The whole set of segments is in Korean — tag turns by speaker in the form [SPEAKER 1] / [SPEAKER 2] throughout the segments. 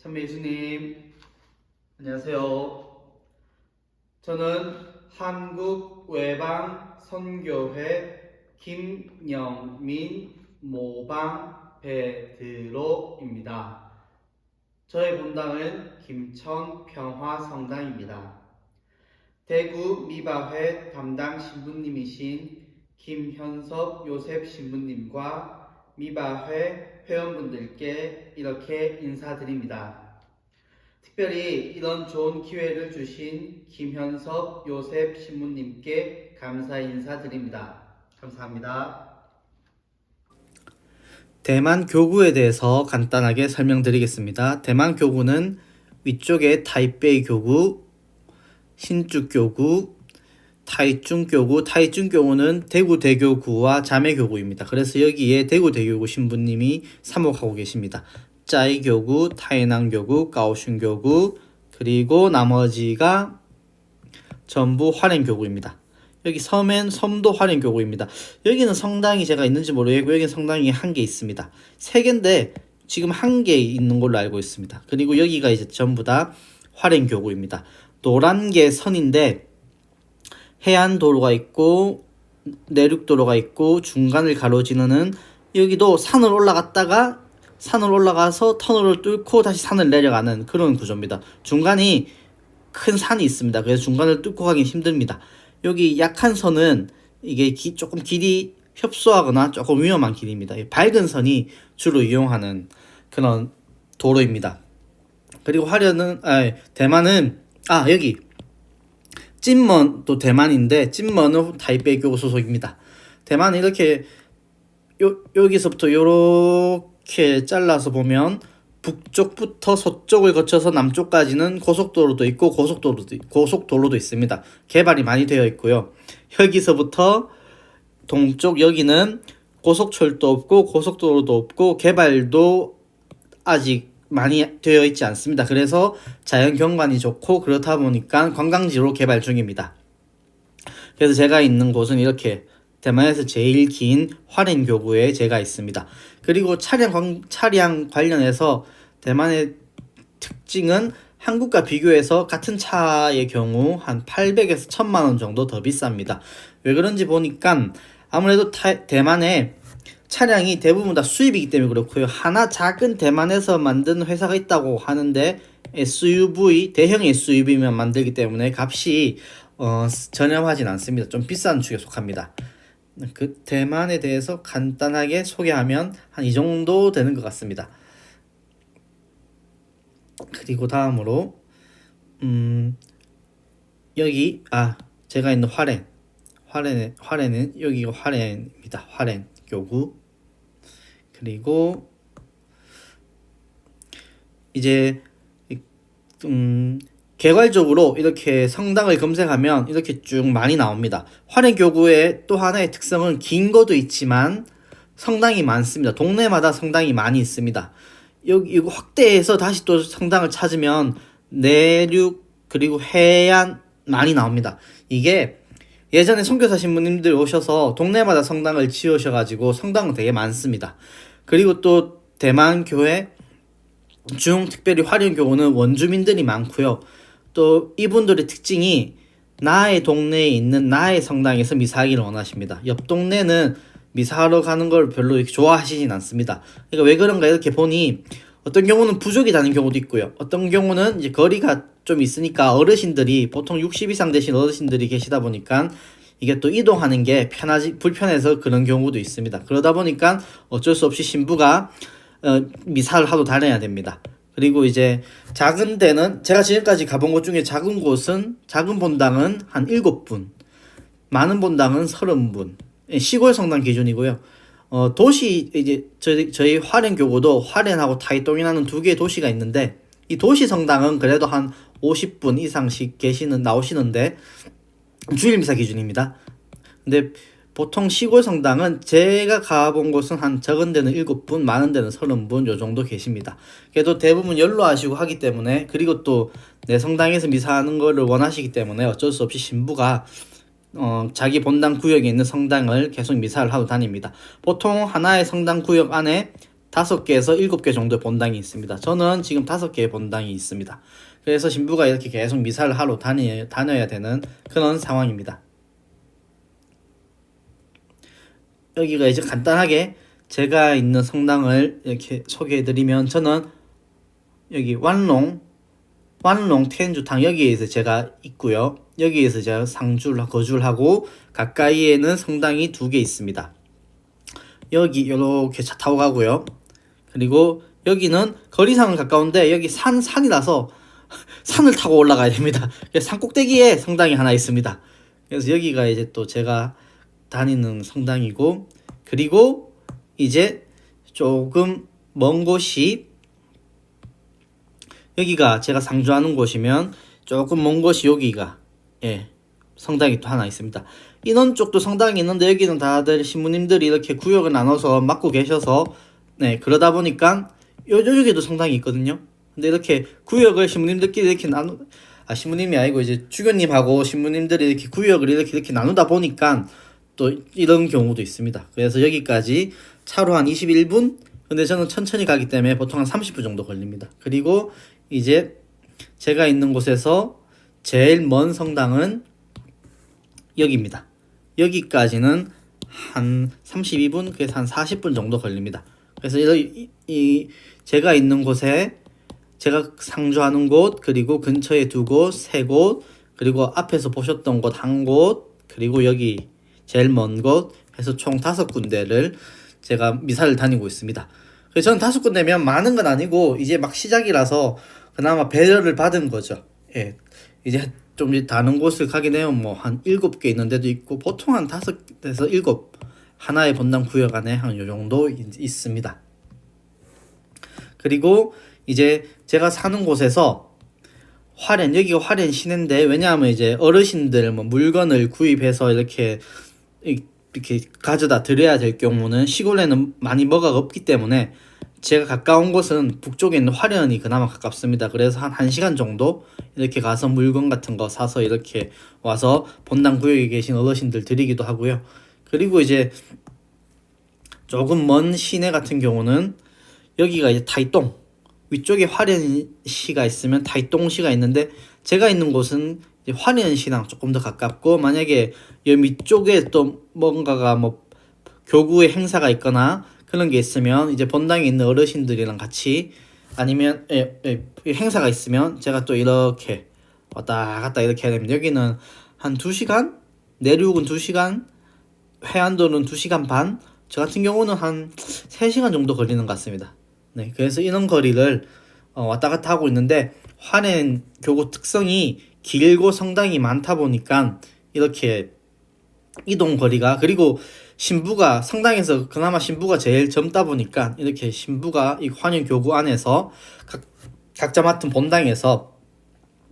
[SPEAKER 1] 참매주님, 안녕하세요. 저는 한국외방선교회 김영민 모방 베드로입니다. 저의 본당은 김천 평화성당입니다. 대구 미바회 담당 신부님이신 김현섭 요셉 신부님과 미바회 회원분들께 이렇게 인사드립니다. 특별히 이런 좋은 기회를 주신 김현섭 요셉 신부님께 감사 인사드립니다. 감사합니다.
[SPEAKER 2] 대만 교구에 대해서 간단하게 설명드리겠습니다. 대만 교구는 위쪽에 타이베이 교구, 신주 교구, 타이중 교구, 타이중 교구는 대구 대교구와 자매 교구입니다. 그래서 여기에 대구 대교구 신부님이 사목하고 계십니다. 짜이 교구, 타이난 교구, 가오슝 교구, 그리고 나머지가 전부 화롄 교구입니다. 여기 섬도 화롄 교구입니다. 여기는 성당이 제가 있는지 모르겠고 여기는 성당이 한 개 있습니다. 3개인데 지금 1개 있는 걸로 알고 있습니다. 그리고 여기가 이제 전부 다 화롄 교구입니다. 노란 게 선인데 해안도로가 있고 내륙도로가 있고 중간을 가로지르는, 여기도 산을 올라가서 터널을 뚫고 다시 산을 내려가는 그런 구조입니다. 중간이 큰 산이 있습니다. 그래서 중간을 뚫고 가기 힘듭니다. 여기 약한 선은 이게 조금 길이 협소하거나 조금 위험한 길입니다. 밝은 선이 주로 이용하는 그런 도로입니다. 그리고 대만은 여기 찐먼도 대만인데 찐먼은 타이베이 교구 소속입니다. 대만은 이렇게 여기서부터 이렇게 잘라서 보면 북쪽부터 서쪽을 거쳐서 남쪽까지는 고속도로도 있고 고속도로도 있습니다. 개발이 많이 되어 있고요. 여기서부터 동쪽, 여기는 고속철도 없고 고속도로도 없고 개발도 아직 많이 되어 있지 않습니다. 그래서 자연 경관이 좋고 그렇다 보니까 관광지로 개발 중입니다. 그래서 제가 있는 곳은 이렇게 대만에서 제일 긴 화롄 교구에 제가 있습니다. 그리고 차량 관련해서 대만의 특징은 한국과 비교해서 같은 차의 경우 한 800에서 1000만 원 정도 더 비쌉니다. 왜 그런지 보니까 아무래도 대만의 차량이 대부분 다 수입이기 때문에 그렇고요. 하나 작은 대만에서 만든 회사가 있다고 하는데 대형 SUV만 만들기 때문에 값이 저렴하진 않습니다. 좀 비싼 축에 속합니다. 그 대만에 대해서 간단하게 소개하면 한 이 정도 되는 것 같습니다. 그리고 다음으로 여기 제가 있는 화롄은 여기가 화롄입니다. 화롄 교구. 그리고 이제 개괄적으로 이렇게 성당을 검색하면 이렇게 쭉 많이 나옵니다. 화롄 교구의 또 하나의 특성은 긴 것도 있지만 성당이 많습니다. 동네마다 성당이 많이 있습니다. 여기 이거 확대해서 다시 또 성당을 찾으면 내륙 그리고 해안 많이 나옵니다. 이게 예전에 선교사 신부님들 오셔서 동네마다 성당을 지으셔가지고 성당은 되게 많습니다. 그리고 또 대만 교회 특별히 화롄 교구는 원주민들이 많고요. 또 이분들의 특징이 나의 동네에 있는 나의 성당에서 미사하기를 원하십니다. 옆 동네는 미사하러 가는 걸 별로 이렇게 좋아하시진 않습니다. 그러니까 왜 그런가 이렇게 보니 어떤 경우는 부족이 다는 경우도 있고요. 어떤 경우는 이제 거리가 좀 있으니까 어르신들이 보통 60 이상 되신 어르신들이 계시다 보니까 이게 또 이동하는 게 불편해서 그런 경우도 있습니다. 그러다 보니까 어쩔 수 없이 신부가 미사를 하러 다녀야 됩니다. 그리고 이제 작은 데는 제가 지금까지 가본 곳 중에 작은 본당은 한 7분, 많은 본당은 30분, 시골 성당 기준이고요. 도시 이제 저희 화롄 교구도 화롄하고 타이동이라는 2개의 도시가 있는데 이 도시 성당은 그래도 한 50분 이상씩 나오시는데 주일 미사 기준입니다. 근데 보통 시골 성당은 제가 가본 곳은 한 적은 데는 7분, 많은 데는 30분 요 정도 계십니다. 그래도 대부분 연로하시고 하기 때문에, 그리고 또 내 성당에서 미사하는 거를 원하시기 때문에 어쩔 수 없이 신부가 자기 본당 구역에 있는 성당을 계속 미사를 하고 다닙니다. 보통 하나의 성당 구역 안에 5개에서 7개 정도의 본당이 있습니다. 저는 지금 5개의 본당이 있습니다. 그래서 신부가 이렇게 계속 미사를 하러 다녀야 되는 그런 상황입니다. 여기가 이제 간단하게 제가 있는 성당을 이렇게 소개해드리면, 저는 여기 완롱 텐주탕 여기에서 제가 있고요. 여기에서 제가 거주를 하고, 가까이에는 성당이 2개 있습니다. 여기 이렇게 차 타고 가고요. 그리고 여기는 거리상은 가까운데 여기 산이라서 산을 타고 올라가야 됩니다. 산 꼭대기에 성당이 하나 있습니다. 그래서 여기가 이제 또 제가 다니는 성당이고, 그리고 이제 조금 먼 곳이, 여기가 제가 상주하는 곳이면 조금 먼 곳이 여기가 성당이 또 하나 있습니다. 인원 쪽도 성당이 있는데 여기는 다들 신부님들이 이렇게 구역을 나눠서 맡고 계셔서 그러다 보니까 여기도 성당이 있거든요. 근데 이렇게 구역을 신부님들끼리 이렇게 신부님이 아니고 이제 주교님하고 신부님들이 이렇게 구역을 이렇게 나누다 보니까 또 이런 경우도 있습니다. 그래서 여기까지 차로 한 21분? 근데 저는 천천히 가기 때문에 보통 한 30분 정도 걸립니다. 그리고 이제 제가 있는 곳에서 제일 먼 성당은 여기입니다. 여기까지는 한 32분, 그래서 한 40분 정도 걸립니다. 그래서 제가 있는 곳에, 제가 상주하는 곳, 그리고 근처에 2곳, 3곳, 그리고 앞에서 보셨던 곳 1곳, 그리고 여기 제일 먼 곳 해서 총 5군데를 제가 미사를 다니고 있습니다. 그래서 저는 5군데면 많은 건 아니고 이제 막 시작이라서 그나마 배려를 받은 거죠. 이제 좀 다른 곳을 가게 되면 뭐 한 7개 있는 데도 있고, 보통 한 5에서 7 하나의 본당 구역 안에 한 요 정도 있습니다. 그리고 이제 제가 사는 곳에서 여기가 화롄 시내인데, 왜냐하면 이제 어르신들 뭐 물건을 구입해서 이렇게 가져다 드려야 될 경우는 시골에는 많이 뭐가 없기 때문에 제가 가까운 곳은 북쪽에 있는 화련이 그나마 가깝습니다. 그래서 한 1시간 정도 이렇게 가서 물건 같은 거 사서 이렇게 와서 본당 구역에 계신 어르신들 드리기도 하고요. 그리고 이제 조금 먼 시내 같은 경우는 여기가 이제 타이동, 위쪽에 화련시가 있으면 타이동시가 있는데, 제가 있는 곳은 이제 화련시랑 조금 더 가깝고, 만약에 이 위쪽에 또 뭔가가 뭐 교구의 행사가 있거나 그런 게 있으면 이제 본당에 있는 어르신들이랑 같이, 아니면 행사가 있으면 제가 또 이렇게 왔다 갔다 이렇게 해야 됩니다. 여기는 한 2시간, 내륙은 2시간, 해안도는 2시간 반, 저 같은 경우는 한 3시간 정도 걸리는 것 같습니다. 그래서 이런 거리를 왔다 갔다 하고 있는데, 화롄 교구 특성이 길고 성당이 많다 보니까 이렇게 이동 거리가, 그리고 성당에서 그나마 신부가 제일 젊다 보니까 이렇게 신부가 이 화롄 교구 안에서 각자 맡은 본당에서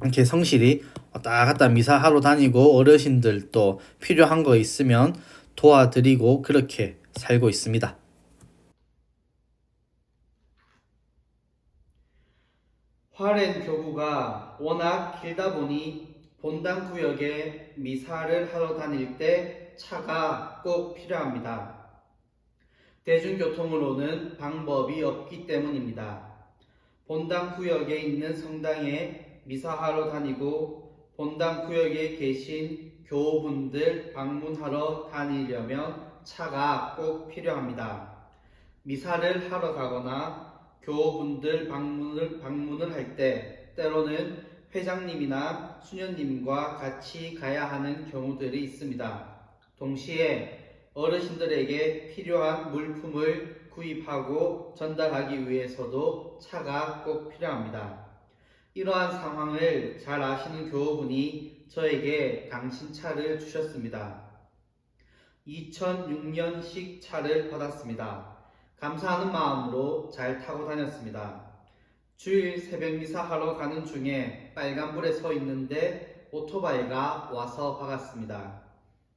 [SPEAKER 2] 이렇게 성실히 왔다 갔다 미사하러 다니고, 어르신들 또 필요한 거 있으면 도와드리고 그렇게 살고 있습니다.
[SPEAKER 1] 화롄 교구가 워낙 길다 보니 본당 구역에 미사를 하러 다닐 때 차가 꼭 필요합니다. 대중교통으로는 방법이 없기 때문입니다. 본당 구역에 있는 성당에 미사하러 다니고 본당 구역에 계신 교우분들 방문하러 다니려면 차가 꼭 필요합니다. 미사를 하러 가거나 교우분들 방문을 할 때 때로는 회장님이나 수녀님과 같이 가야 하는 경우들이 있습니다. 동시에 어르신들에게 필요한 물품을 구입하고 전달하기 위해서도 차가 꼭 필요합니다. 이러한 상황을 잘 아시는 교우분이 저에게 당신 차를 주셨습니다. 2006년식 차를 받았습니다. 감사하는 마음으로 잘 타고 다녔습니다. 주일 새벽 미사 하러 가는 중에 빨간불에 서 있는데 오토바이가 와서 박았습니다.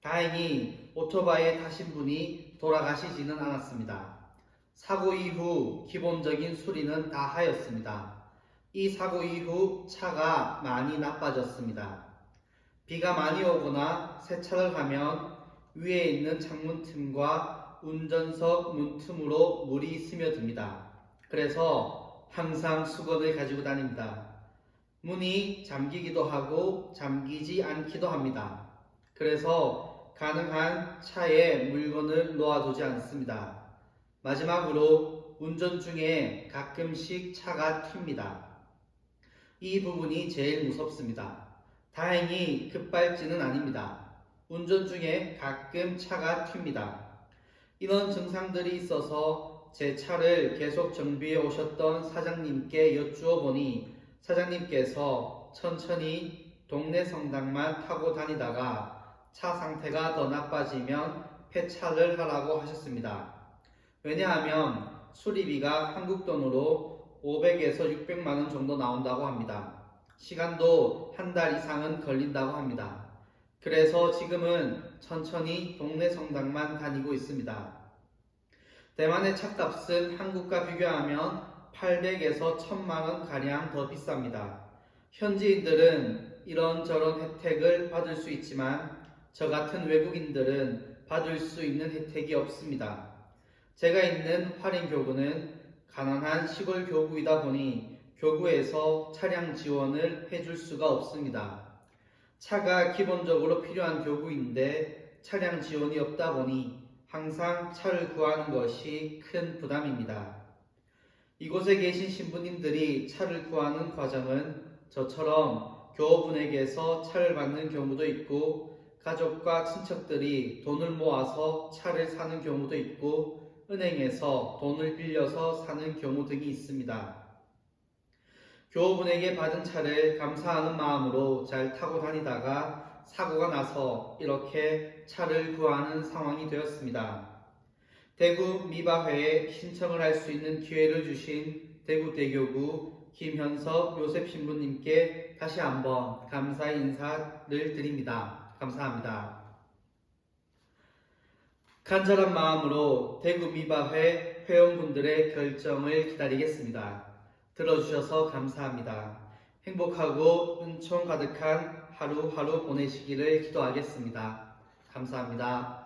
[SPEAKER 1] 다행히 오토바이에 타신 분이 돌아가시지는 않았습니다. 사고 이후 기본적인 수리는 다 하였습니다. 이 사고 이후 차가 많이 나빠졌습니다. 비가 많이 오거나 세차를 하면 위에 있는 창문 틈과 운전석 문틈으로 물이 스며듭니다. 그래서 항상 수건을 가지고 다닙니다. 문이 잠기기도 하고 잠기지 않기도 합니다. 그래서 가능한 차에 물건을 놓아두지 않습니다. 마지막으로 운전 중에 가끔씩 차가 튑니다. 이 부분이 제일 무섭습니다. 다행히 급발진은 아닙니다. 운전 중에 가끔 차가 튑니다. 이런 증상들이 있어서 제 차를 계속 정비해 오셨던 사장님께 여쭈어 보니 사장님께서 천천히 동네 성당만 타고 다니다가 차 상태가 더 나빠지면 폐차를 하라고 하셨습니다. 왜냐하면 수리비가 한국 돈으로 500에서 600만 원 정도 나온다고 합니다. 시간도 한 달 이상은 걸린다고 합니다. 그래서 지금은 천천히 동네 성당만 다니고 있습니다. 대만의 차값은 한국과 비교하면 800에서 1000만 원 가량 더 비쌉니다. 현지인들은 이런저런 혜택을 받을 수 있지만 저 같은 외국인들은 받을 수 있는 혜택이 없습니다. 제가 있는 화림교구는 가난한 시골 교구이다 보니 교구에서 차량 지원을 해줄 수가 없습니다. 차가 기본적으로 필요한 교구인데 차량 지원이 없다 보니 항상 차를 구하는 것이 큰 부담입니다. 이곳에 계신 신부님들이 차를 구하는 과정은 저처럼 교우분에게서 차를 받는 경우도 있고 가족과 친척들이 돈을 모아서 차를 사는 경우도 있고 은행에서 돈을 빌려서 사는 경우 등이 있습니다. 교우분에게 받은 차를 감사하는 마음으로 잘 타고 다니다가 사고가 나서 이렇게 차를 구하는 상황이 되었습니다. 대구 미바회에 신청을 할 수 있는 기회를 주신 대구대교구 김현섭 요셉 신부님께 다시 한번 감사의 인사를 드립니다. 감사합니다. 간절한 마음으로 대구 미바회 회원분들의 결정을 기다리겠습니다. 들어주셔서 감사합니다. 행복하고 은총 가득한 하루하루 보내시기를 기도하겠습니다. 감사합니다.